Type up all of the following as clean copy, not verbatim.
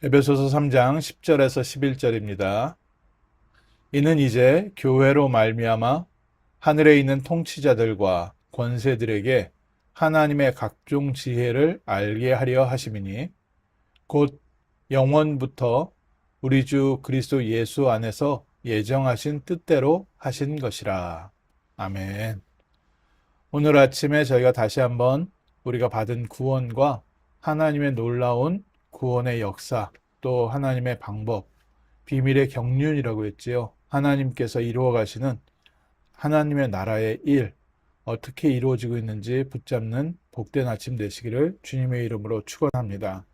에베소서 3장 10절에서 11절입니다. 이는 이제 교회로 말미암아 하늘에 있는 통치자들과 권세들에게 하나님의 각종 지혜를 알게 하려 하심이니 곧 영원부터 우리 주 그리스도 예수 안에서 예정하신 뜻대로 하신 것이라. 아멘. 오늘 아침에 저희가 다시 한번 우리가 받은 구원과 하나님의 놀라운 구원의 역사, 또 하나님의 방법, 비밀의 경륜이라고 했지요. 하나님께서 이루어 가시는 하나님의 나라의 일, 어떻게 이루어지고 있는지 붙잡는 복된 아침 되시기를 주님의 이름으로 축원합니다.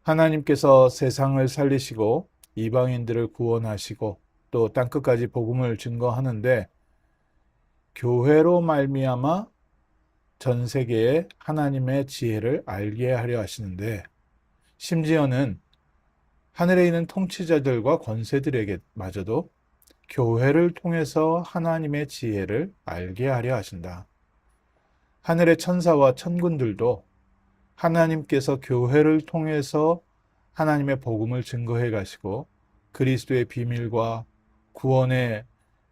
하나님께서 세상을 살리시고 이방인들을 구원하시고 또 땅끝까지 복음을 증거하는데 교회로 말미암아 전 세계에 하나님의 지혜를 알게 하려 하시는데 심지어는 하늘에 있는 통치자들과 권세들에게마저도 교회를 통해서 하나님의 지혜를 알게 하려 하신다. 하늘의 천사와 천군들도 하나님께서 교회를 통해서 하나님의 복음을 증거해 가시고 그리스도의 비밀과 구원의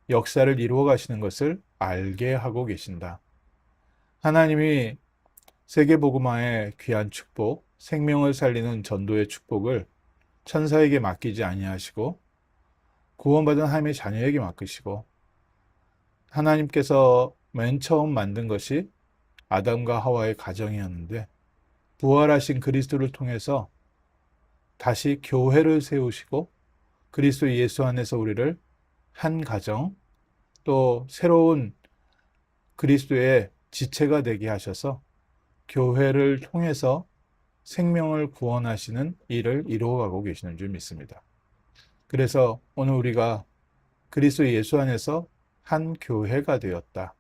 역사를 이루어 가시는 것을 알게 하고 계신다. 하나님이 세계복음화의 귀한 축복, 생명을 살리는 전도의 축복을 천사에게 맡기지 아니하시고 구원받은 하나님의 자녀에게 맡기시고 하나님께서 맨 처음 만든 것이 아담과 하와의 가정이었는데 부활하신 그리스도를 통해서 다시 교회를 세우시고 그리스도 예수 안에서 우리를 한 가정 또 새로운 그리스도의 지체가 되게 하셔서 교회를 통해서 생명을 구원하시는 일을 이루어가고 계시는 줄 믿습니다. 그래서 오늘 우리가 그리스도 예수 안에서 한 교회가 되었다.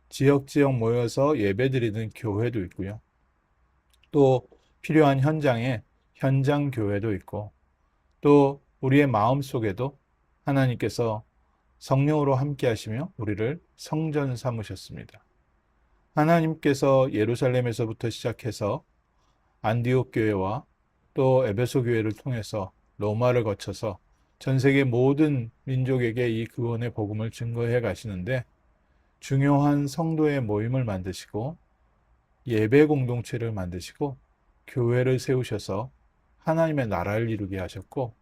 지역지역 모여서 예배드리는 교회도 있고요. 또 필요한 현장에 현장 교회도 있고 또 우리의 마음 속에도 하나님께서 성령으로 함께 하시며 우리를 성전 삼으셨습니다. 하나님께서 예루살렘에서부터 시작해서 안디옥 교회와 또 에베소 교회를 통해서 로마를 거쳐서 전 세계 모든 민족에게 이 구원의 복음을 증거해 가시는데 중요한 성도의 모임을 만드시고 예배 공동체를 만드시고 교회를 세우셔서 하나님의 나라를 이루게 하셨고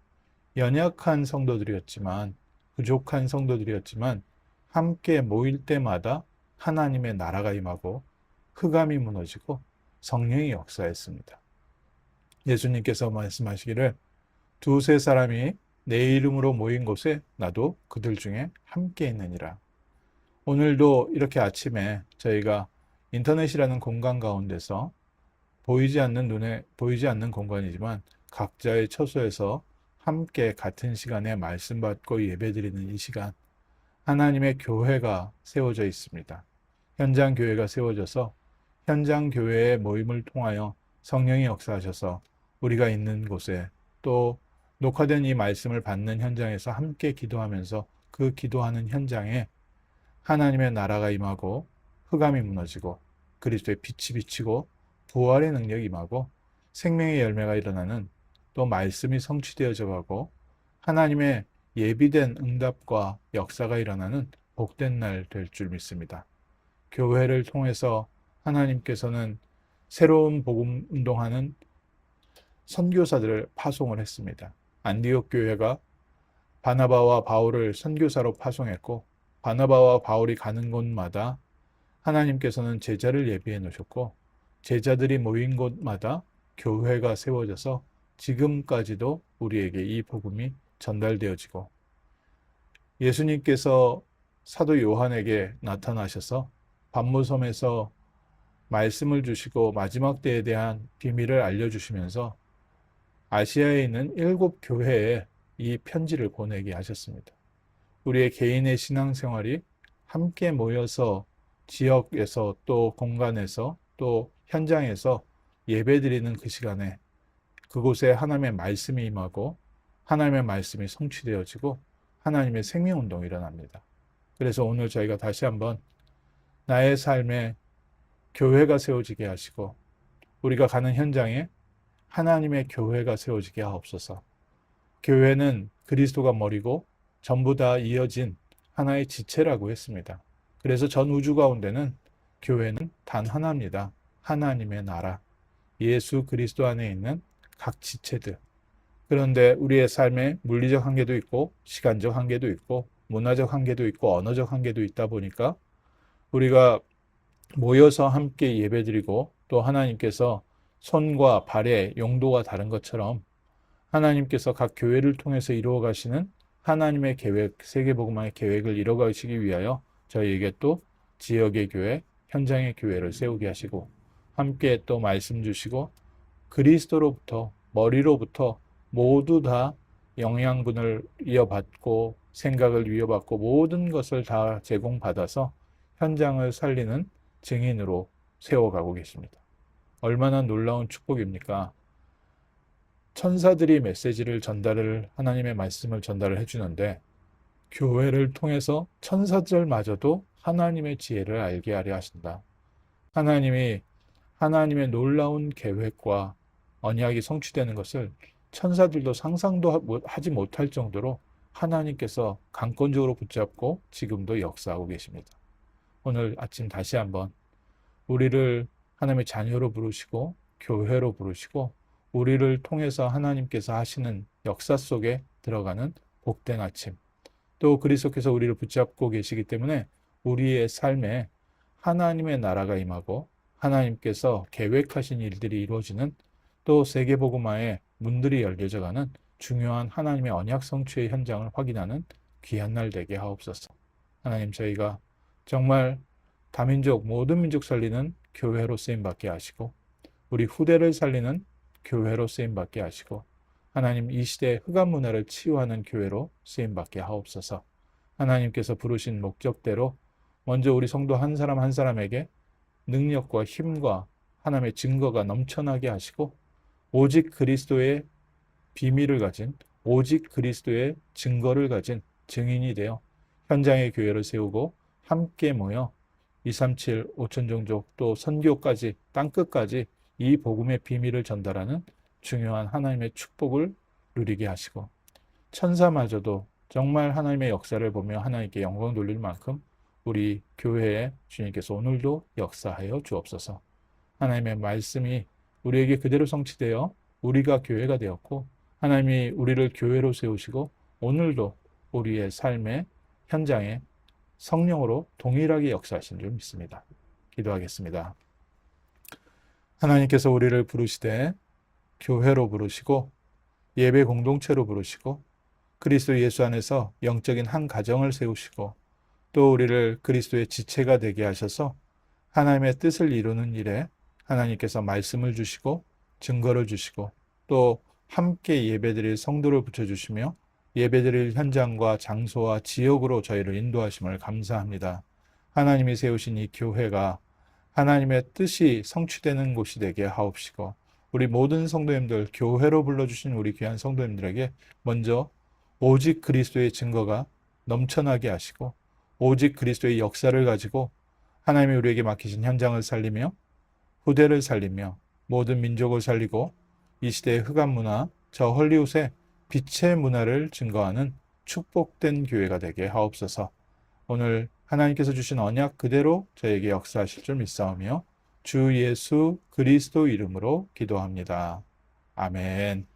연약한 성도들이었지만 부족한 성도들이었지만 함께 모일 때마다 하나님의 나라가 임하고 흑암이 무너지고 성령이 역사했습니다. 예수님께서 말씀하시기를 두세 사람이 내 이름으로 모인 곳에 나도 그들 중에 함께 있느니라. 오늘도 이렇게 아침에 저희가 인터넷이라는 공간 가운데서 보이지 않는 눈에 보이지 않는 공간이지만 각자의 처소에서 함께 같은 시간에 말씀 받고 예배드리는 이 시간 하나님의 교회가 세워져 있습니다. 현장 교회가 세워져서 현장 교회의 모임을 통하여 성령이 역사하셔서 우리가 있는 곳에 또 녹화된 이 말씀을 받는 현장에서 함께 기도하면서 그 기도하는 현장에 하나님의 나라가 임하고 흑암이 무너지고 그리스도의 빛이 비치고 부활의 능력이 임하고 생명의 열매가 일어나는 또 말씀이 성취되어져 가고 하나님의 예비된 응답과 역사가 일어나는 복된 날 될 줄 믿습니다. 교회를 통해서 하나님께서는 새로운 복음 운동하는 선교사들을 파송을 했습니다. 안디옥 교회가 바나바와 바울을 선교사로 파송했고 바나바와 바울이 가는 곳마다 하나님께서는 제자를 예비해 놓으셨고 제자들이 모인 곳마다 교회가 세워져서 지금까지도 우리에게 이 복음이 전달되어지고 예수님께서 사도 요한에게 나타나셔서 반모섬에서 말씀을 주시고 마지막 때에 대한 비밀을 알려주시면서 아시아에 있는 7교회에 이 편지를 보내게 하셨습니다. 우리의 개인의 신앙생활이 함께 모여서 지역에서 또 공간에서 또 현장에서 예배드리는 그 시간에 그곳에 하나님의 말씀이 임하고 하나님의 말씀이 성취되어지고 하나님의 생명운동이 일어납니다. 그래서 오늘 저희가 다시 한번 나의 삶에 교회가 세워지게 하시고 우리가 가는 현장에 하나님의 교회가 세워지게 하옵소서. 교회는 그리스도가 머리고 전부 다 이어진 하나의 지체라고 했습니다. 그래서 전 우주 가운데는 교회는 단 하나입니다. 하나님의 나라, 예수 그리스도 안에 있는 각 지체들. 그런데 우리의 삶에 물리적 한계도 있고 시간적 한계도 있고 문화적 한계도 있고 언어적 한계도 있다 보니까 우리가 모여서 함께 예배드리고 또 하나님께서 손과 발의 용도가 다른 것처럼 하나님께서 각 교회를 통해서 이루어 가시는 하나님의 계획, 세계복음화의 계획을 이루어 가시기 위하여 저희에게 또 지역의 교회, 현장의 교회를 세우게 하시고 함께 또 말씀 주시고 그리스도로부터 머리로부터 모두 다 영양분을 이어받고 생각을 이어받고 모든 것을 다 제공받아서 현장을 살리는 증인으로 세워가고 계십니다. 얼마나 놀라운 축복입니까? 천사들이 메시지를 전달을 하나님의 말씀을 전달을 해주는데 교회를 통해서 천사들마저도 하나님의 지혜를 알게 하려 하신다. 하나님이 하나님의 놀라운 계획과 언약이 성취되는 것을 천사들도 상상도 하지 못할 정도로 하나님께서 강권적으로 붙잡고 지금도 역사하고 계십니다. 오늘 아침 다시 한번 우리를 하나님의 자녀로 부르시고 교회로 부르시고 우리를 통해서 하나님께서 하시는 역사 속에 들어가는 복된 아침, 또 그리스도께서 우리를 붙잡고 계시기 때문에 우리의 삶에 하나님의 나라가 임하고 하나님께서 계획하신 일들이 이루어지는 또 세계복음화의 문들이 열려져 가는 중요한 하나님의 언약 성취의 현장을 확인하는 귀한 날 되게 하옵소서. 하나님, 저희가 정말 다민족 모든 민족 살리는 교회로 쓰임받게 하시고 우리 후대를 살리는 교회로 쓰임받게 하시고 하나님, 이 시대의 흑암 문화를 치유하는 교회로 쓰임받게 하옵소서. 하나님께서 부르신 목적대로 먼저 우리 성도 한 사람 한 사람에게 능력과 힘과 하나님의 증거가 넘쳐나게 하시고 오직 그리스도의 비밀을 가진, 오직 그리스도의 증거를 가진 증인이 되어 현장의 교회를 세우고 함께 모여 237 5천종족 또 선교까지 땅끝까지 이 복음의 비밀을 전달하는 중요한 하나님의 축복을 누리게 하시고 천사마저도 정말 하나님의 역사를 보며 하나님께 영광 돌릴 만큼 우리 교회에 주님께서 오늘도 역사하여 주옵소서. 하나님의 말씀이 우리에게 그대로 성취되어 우리가 교회가 되었고 하나님이 우리를 교회로 세우시고 오늘도 우리의 삶의 현장에 성령으로 동일하게 역사하신 줄 믿습니다. 기도하겠습니다. 하나님께서 우리를 부르시되 교회로 부르시고 예배 공동체로 부르시고 그리스도 예수 안에서 영적인 한 가정을 세우시고 또 우리를 그리스도의 지체가 되게 하셔서 하나님의 뜻을 이루는 일에 하나님께서 말씀을 주시고 증거를 주시고 또 함께 예배드릴 성도를 붙여주시며 예배드릴 현장과 장소와 지역으로 저희를 인도하심을 감사합니다. 하나님이 세우신 이 교회가 하나님의 뜻이 성취되는 곳이 되게 하옵시고 우리 모든 성도님들 교회로 불러주신 우리 귀한 성도님들에게 먼저 오직 그리스도의 증거가 넘쳐나게 하시고 오직 그리스도의 역사를 가지고 하나님이 우리에게 맡기신 현장을 살리며 후대를 살리며 모든 민족을 살리고 이 시대의 흑암 문화, 저 헐리우드의 빛의 문화를 증거하는 축복된 교회가 되게 하옵소서. 오늘 하나님께서 주신 언약 그대로 저에게 역사하실 줄 믿사오며 주 예수 그리스도 이름으로 기도합니다. 아멘.